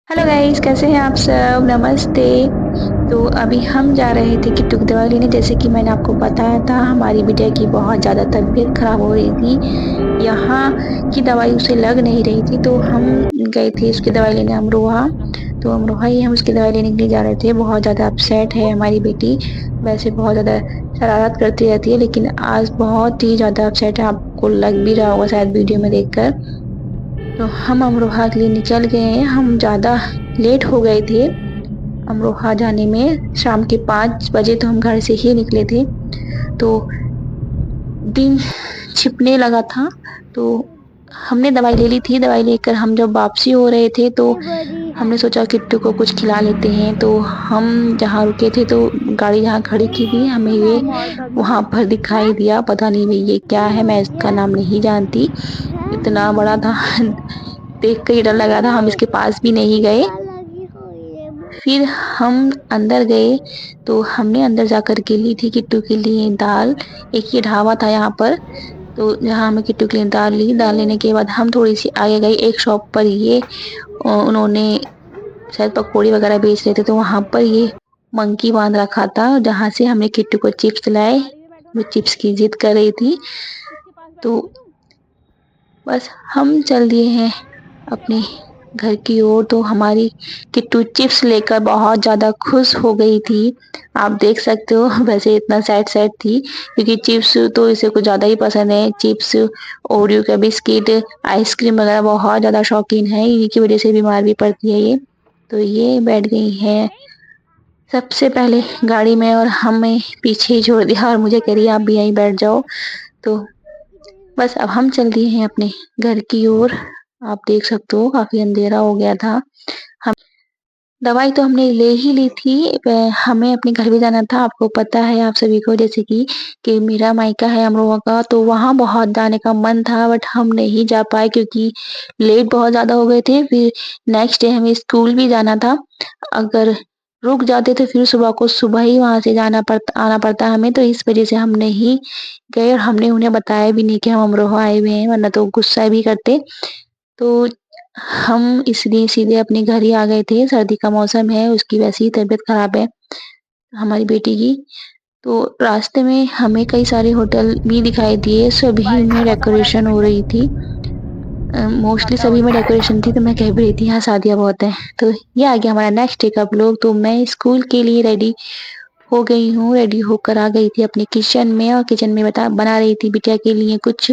Hello guys, कैसे हैं आप सब? नमस्ते। तो अभी हम जा रहे थे किट्टू की दवाई लेने। जैसे कि मैंने आपको बताया था, हमारी बिटिया की बहुत ज़्यादा तबीयत खराब हो रही थी। यहाँ की दवाई उसे लग नहीं रही थी, तो हम गए थे उसकी दवाई लेने अमरोहा। तो अमरोहा ही हम उसकी दवाई लेने के लिए जा रहे थे। बहुत ज़्यादा अपसेट है हमारी बेटी। वैसे बहुत ज़्यादा शरारत करती रहती है, लेकिन आज बहुत ही ज़्यादा अपसेट है। आपको लग भी रहा होगा शायद वीडियो में देखकर। तो हम अमरोहा के लिए निकल गए हैं। हम ज़्यादा लेट हो गए थे अमरोहा जाने में। शाम के 5 बजे तो हम घर से ही निकले थे। तो दिन छिपने लगा था, तो हमने दवाई ले ली थी। दवाई लेकर हम जब वापसी हो रहे थे, तो हमने सोचा किट्टू को कुछ खिला लेते हैं। तो हम जहाँ रुके थे, तो गाड़ी जहाँ खड़ी की थी, हमें ये वहाँ पर दिखाई दिया। पता नहीं भई ये क्या है, मैं इसका नाम नहीं जानती। इतना बड़ा था देख के ही डर लगा था, हम इसके पास भी नहीं गए। फिर हम अंदर गए, तो हमने अंदर जाकर के ली थी किट्टू के लिए दाल। एक ये ढाबा था यहाँ पर, तो जहाँ हमें किट्टू के लिए दाल ली। दाल लेने के बाद हम थोड़ी-सी आगे गए, एक शॉप पर ये उन्होंने शायद पकौड़ी वगैरह बेच रहे थे, तो वहाँ पर ये मंकी बाँध रखा था, जहाँ से हमने किट्टू को चिप्स दिलाए। वो चिप्स की ज़िद कर रही थी, तो बस हम चल दिए हैं अपने घर की ओर। तो हमारी किट्टू चिप्स लेकर बहुत ज़्यादा खुश हो गई थी। आप देख सकते हो वैसे इतना सैड-सैड थी, क्योंकि चिप्स तो इसे कुछ ज़्यादा ही पसंद है। चिप्स, ओरियो का बिस्किट, आइसक्रीम वगैरह बहुत ज़्यादा शौकीन है। इन्हीं की वज़ह से बीमार भी पड़ती है ये। तो ये बैठ गई है सबसे पहले गाड़ी में, और हमें पीछे ही छोड़ दिया और मुझे कह रही है आप भी यहीं बैठ जाओ। तो बस अब हम चल दिए हैं अपने घर की ओर। आप देख सकते हो काफ़ी अंधेरा हो गया था। हम दवाई तो हमने ले ही ली थी। हमें अपने घर भी जाना था। आपको पता है आप सभी को, जैसे कि मेरा मायका है अमरोहा का, तो वहाँ बहुत जाने का मन था, बट हम नहीं जा पाए क्योंकि लेट बहुत ज़्यादा हो गए थे। फिर नेक्स्ट डे हमें स्कूल भी जाना था। अगर रुक जाते तो फिर सुबह को सुबह ही वहाँ से आना पड़ता हमें, तो इस वज़ह से हम नहीं गए और हमने उन्हें बताया भी नहीं कि हम अमरोहा आए हुए हैं, वरना तो गुस्सा भी करते। तो हम इसलिए सीधे अपने घर ही आ गए थे। सर्दी का मौसम है, उसकी वैसे ही तबीयत खराब है हमारी बेटी की। तो रास्ते में हमें कई सारे होटल भी दिखाई दिए, सभी में डेकोरेशन हो रही थी। मोस्टली सभी में डेकोरेशन थी, तो मैं कह भी रही थी यहाँ शादियाँ बहुत हैं। तो ये आ गया हमारा नेक्स्ट डे का व्लॉग। तो मैं स्कूल के लिए रेडी हो गई हूँ, रेडी होकर आ गई थी अपने किचन में, और किचन में बना रही थी बिटिया के लिए कुछ।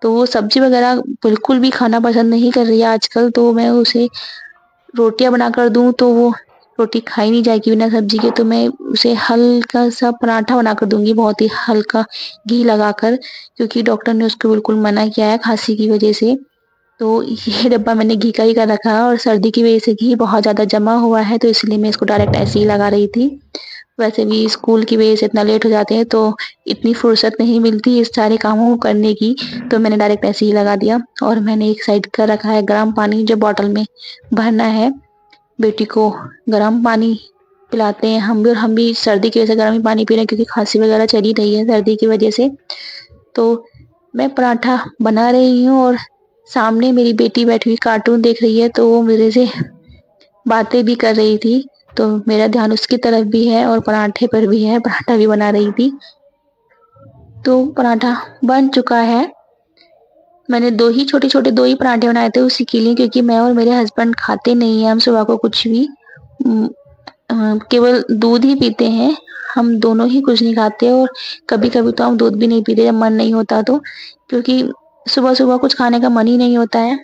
तो वो सब्ज़ी वग़ैरह बिल्कुल भी खाना पसंद नहीं कर रही है आजकल, तो मैं उसे रोटियाँ बनाकर दूँ तो वो रोटी खाई नहीं जाएगी बिना सब्ज़ी के, तो मैं उसे हल्का-सा पराठा बनाकर दूँगी, बहुत ही हल्का घी लगाकर, क्योंकि डॉक्टर ने उसको बिल्कुल मना किया है खाँसी की वज़ह से। तो ये डब्बा मैंने घी का ही कर रखा है, और सर्दी की वज़ह से घी बहुत ज़्यादा जमा हुआ है, तो इसलिए मैं इसको डायरेक्ट ऐसे ही लगा रही थी। वैसे भी स्कूल की वज़ह से इतना लेट हो जाते हैं, तो इतनी फुर्सत नहीं मिलती इस सारे कामों को करने की, तो मैंने डायरेक्ट ऐसे ही लगा दिया। और मैंने एक साइड कर रखा है गर्म पानी, जो बॉटल में भरना है। बेटी को गर्म पानी पिलाते हैं हम भी, और हम भी सर्दी की वज़ह से गर्म ही पानी पी रहे हैं, क्योंकि खाँसी वग़ैरह चल ही रही है सर्दी की वज़ह से। तो मैं पराठा बना रही हूँ, और सामने मेरी बेटी बैठी हुई कार्टून देख रही है, तो वो मेरे से बातें भी कर रही थी। तो मेरा ध्यान उसकी तरफ भी है और पराठे पर भी है, पराठा भी बना रही थी। तो पराठा बन चुका है। मैंने 2 ही पराठे बनाए थे उसी के लिए, क्योंकि मैं और मेरे हस्बैंड खाते नहीं हैं हम सुबह को कुछ भी। उम, केवल दूध ही पीते हैं। हम दोनों ही कुछ नहीं खाते, और कभी-कभी तो हम दूध भी नहीं पीते जब मन नहीं होता तो, क्योंकि सुबह-सुबह कुछ खाने का मन ही नहीं होता है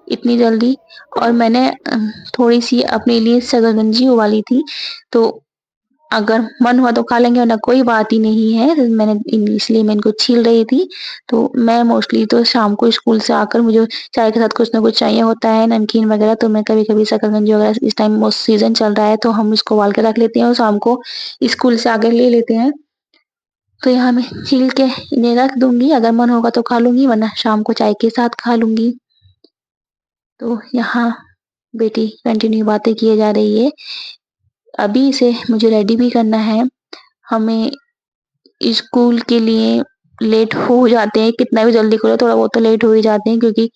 इतनी जल्दी। और मैंने थोड़ी-सी अपने लिए शकरकंजी उबाली थी, तो अगर मन हुआ तो खा लेंगे, वरना कोई बात ही नहीं है। तो इसलिए मैं इनको छील रही थी। तो मैं मोस्टली तो शाम को स्कूल से आकर मुझे चाय के साथ कुछ ना कुछ चाहिए होता है, नमकीन वगैरह, तो मैं कभी-कभी शकरकंजी वगैरह, इस टाइम वो सीज़न चल रहा है, तो हम इसको उबाल के रख लेते हैं और शाम को स्कूल से आकर ले लेते हैं। तो यहाँ मैं छील के इन्हें रख दूँगी, अगर मन होगा तो खा लूँगी, वरना शाम को चाय के साथ खा लूँगी। तो यहाँ बेटी कंटिन्यू बातें किए जा रही है। अभी इसे मुझे रेडी भी करना है। हमें स्कूल के लिए लेट हो जाते हैं, कितना भी जल्दी करो थोड़ा बहुत तो लेट हो ही जाते हैं, क्योंकि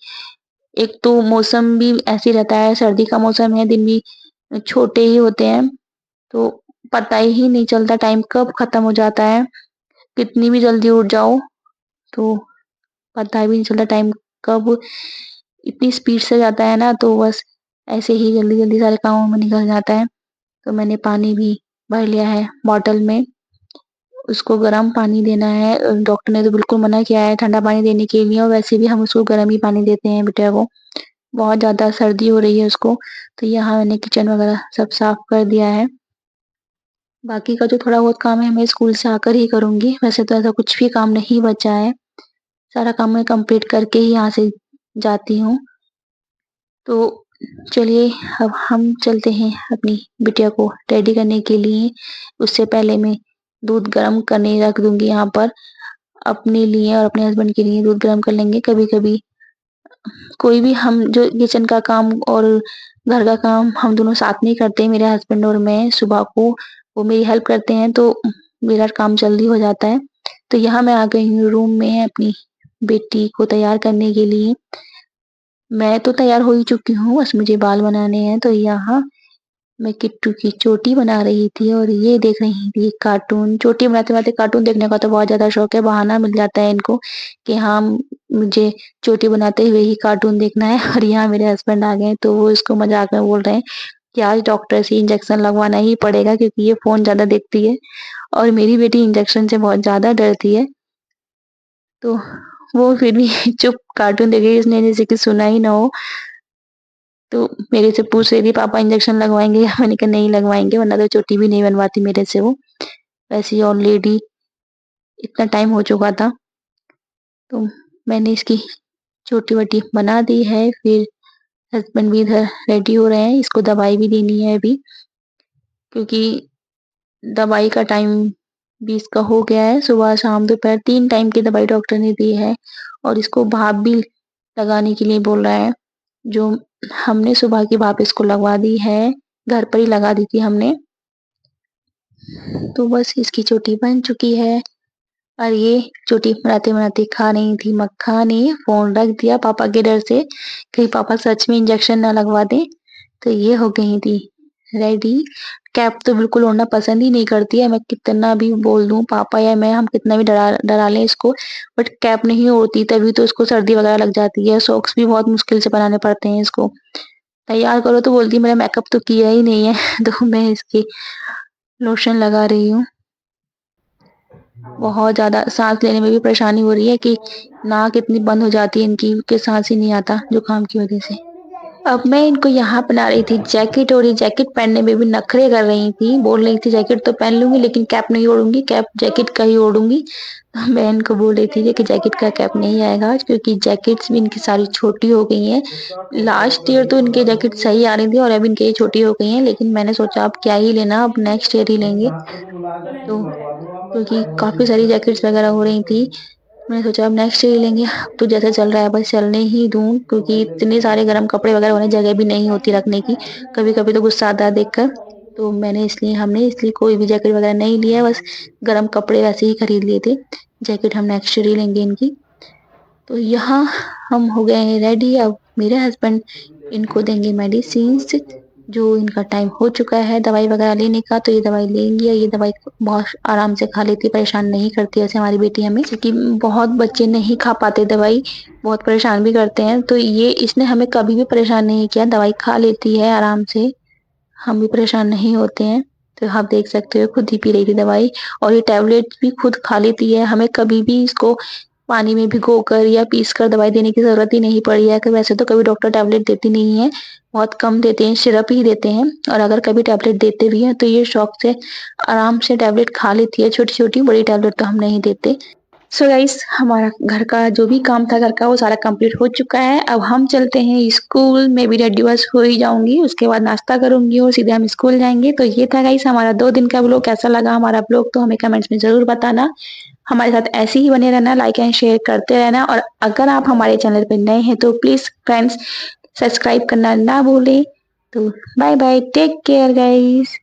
एक तो मौसम भी ऐसे ही रहता है, सर्दी का मौसम है, दिन भी छोटे ही होते हैं, तो पता ही नहीं चलता टाइम कब खत्म हो जाता है। कितनी भी जल्दी उठ जाओ, तो पता भी नहीं चलता टाइम कब इतनी स्पीड से जाता है ना, तो बस ऐसे ही जल्दी-जल्दी सारे कामों में निकल जाता है। तो मैंने पानी भी भर लिया है बॉटल में, उसको गर्म पानी देना है। डॉक्टर ने तो बिल्कुल मना किया है ठंडा पानी देने के लिए और वैसे भी हम उसको गर्म ही पानी देते हैं बिटिया को। बहुत ज़्यादा सर्दी हो रही है उसको, तो यहाँ मैंने किचन वगैरह सब साफ कर दिया है। बाकी का जो थोड़ा बहुत काम है मैं स्कूल से आकर ही करूँगी, वैसे तो ऐसा कुछ भी काम नहीं बचा है। सारा काम मैं कंप्लीट करके ही यहाँ से जाती हूँ। तो चलिए अब हम चलते हैं अपनी बिटिया को रेडी करने के लिए। उससे पहले मैं दूध गर्म करने रख दूँगी यहाँ पर। अपने लिए और अपने हस्बैंड के लिए दूध गर्म कर लेंगे। कभी-कभी कोई भी हम जो किचन का काम और घर का काम हम दोनों साथ में ही करते हैं, मेरे हस्बैंड और मैं सुबह को। वो मेरी हेल्प करते हैं तो मेरा काम जल्दी हो जाता है। तो यहाँ मैं आ गई हूँ रूम में अपनी बेटी को तैयार करने के लिए। मैं तो तैयार हो ही चुकी हूँ, बस मुझे बाल बनाने हैं। तो यहाँ मैं किट्टू की चोटी बना रही थी और ये देख रही थी कार्टून। चोटी बनाते-बनाते कार्टून देखने का तो बहुत ज़्यादा शौक है, बहाना मिल जाता है इनको कि हाँ, मुझे चोटी बनाते हुए ही कार्टून देखना है। और यहाँ मेरे हस्बैंड आ गए हैं, तो वो इसको मज़ाक में बोल रहे हैं कि आज डॉक्टर से इंजेक्शन लगवाना ही पड़ेगा क्योंकि ये फ़ोन ज़्यादा देखती है और मेरी बेटी इंजेक्शन से बहुत ज़्यादा डरती है। तो वो फिर भी चुप कार्टून देख रही है, इसने जैसे कि सुना ही ना हो। तो मेरे से पूछ रही थी पापा इंजेक्शन लगवाएँगे? मैंने कहा नहीं लगवाएँगे वरना तो चोटी भी नहीं बनवाती मेरे से वो। वैसे ही ऑलरेडी इतना टाइम हो चुका था, तो मैंने इसकी चोटी-वोटी बना दी है। फिर हस्बैंड भी इधर रेडी हो रहे हैं, इसको दवाई भी देनी है अभी क्योंकि दवाई का टाइम भी इसका हो गया है। सुबह, शाम, दोपहर 3 टाइम की दवाई डॉक्टर ने दी है और इसको भाप भी लगाने के लिए बोल रहा है। जो हमने सुबह की भाप इसको लगवा दी है, घर पर ही लगा दी थी हमने। तो बस इसकी चोटी बन चुकी है और ये चोटी बनाते-बनाते खा रही थी मखाने, फ़ोन रख दिया पापा के डर से, कहीं पापा सच में इंजेक्शन ना लगवा दें। तो ये हो गई थी रेडी। कैप तो बिल्कुल ओढ़ना पसंद ही नहीं करती है, मैं कितना भी बोल दूँ पापा या मैं हम कितना भी डरा लें इसको, बट कैप नहीं ओढ़ती तभी तो इसको सर्दी वगैरह लग जाती है। सॉक्स भी बहुत मुश्किल से बनाने पड़ते हैं इसको। तैयार करो तो बोलती है मैंने मेकअप तो किया ही नहीं है। तो मैं इसकी लोशन लगा रही हूँ। बहुत ज़्यादा साँस लेने में भी परेशानी हो रही है कि नाक इतनी बंद हो जाती है इनकी कि साँस ही नहीं आता जुकाम की वज़ह से। अब मैं इनको यहाँ पहना रही थी जैकेट और ये जैकेट पहनने में भी नखरे कर रही थी। बोल रही थी जैकेट तो पहन लूँगी लेकिन कैप नहीं ओढ़ूँगी, कैप जैकेट का ही ओढ़ूँगी। मैं इनको बोल रही थी कि जैकेट का कैप नहीं आएगा आज क्योंकि जैकेट्स भी इनकी सारी छोटी हो गई हैं। लास्ट ईयर तो इनके जैकेट सही आ रही थी और अब इनकी ये छोटी हो गई हैं, लेकिन मैंने सोचा अब क्या ही लेना, अब नेक्स्ट ईयर ही लेंगे। तो क्योंकि काफ़ी सारी जैकेट्स वगैरह हो रही थी, मैंने सोचा अब नेक्स्ट ईयर ही लेंगे। अब तो जैसे चल रहा है बस चलने ही दूँ क्योंकि इतने सारे गरम कपड़े वगैरह होने जगह भी नहीं होती रखने की। कभी-कभी तो गुस्सा आता है देखकर, तो हमने इसलिए कोई भी जैकेट वगैरह नहीं लिया है, बस गरम कपड़े वैसे ही खरीद लिए थे। जैकेट हम नेक्स्ट ईयर ही लेंगे इनकी। तो यहाँ हम हो गए हैं रेडी। अब मेरे हस्बैंड इनको देंगे मेडिसिन्स, जो इनका टाइम हो चुका है दवाई वगैरह लेने का, तो ये दवाई लेंगी और ये दवाई बहुत आराम से खा लेती है, परेशान नहीं करती ऐसे हमारी बेटी हमें। क्योंकि बहुत बच्चे नहीं खा पाते दवाई, बहुत परेशान भी करते हैं, तो ये इसने हमें कभी भी परेशान नहीं किया, दवाई खा लेती है आराम से, हम भी परेशान नहीं होते हैं। तो आप देख सकते हो खुद ही पी रही थी दवाई और ये टैबलेट्स भी खुद खा लेती है, हमें कभी भी इसको पानी में भिगोकर या पीसकर दवाई देने की ज़रूरत ही नहीं पड़ी है कि वैसे तो कभी डॉक्टर टैबलेट देती नहीं है, बहुत कम देते हैं, सिरप ही देते हैं और अगर कभी टैबलेट देते भी हैं तो ये शौक से आराम से टैबलेट खा लेती है छोटी-छोटी, बड़ी टैबलेट तो हम नहीं देते। सो गाइस हमारा घर का जो भी काम था घर का वो सारा कंप्लीट हो चुका है। अब हम चलते हैं स्कूल, मैं भी रेडी बस हो ही जाऊँगी, उसके बाद नाश्ता करूँगी और सीधे हम स्कूल जाएँगे। तो ये था गाइस हमारा 2 दिन का व्लॉग, कैसा लगा हमारा व्लॉग तो हमें कमेंट्स में ज़रूर बताना। हमारे साथ ऐसे ही बने रहना, लाइक एंड शेयर करते रहना और अगर आप हमारे चैनल पे नए हैं तो प्लीज़ फ्रेंड्स सब्सक्राइब करना ना भूलें। तो bye bye, take care guys.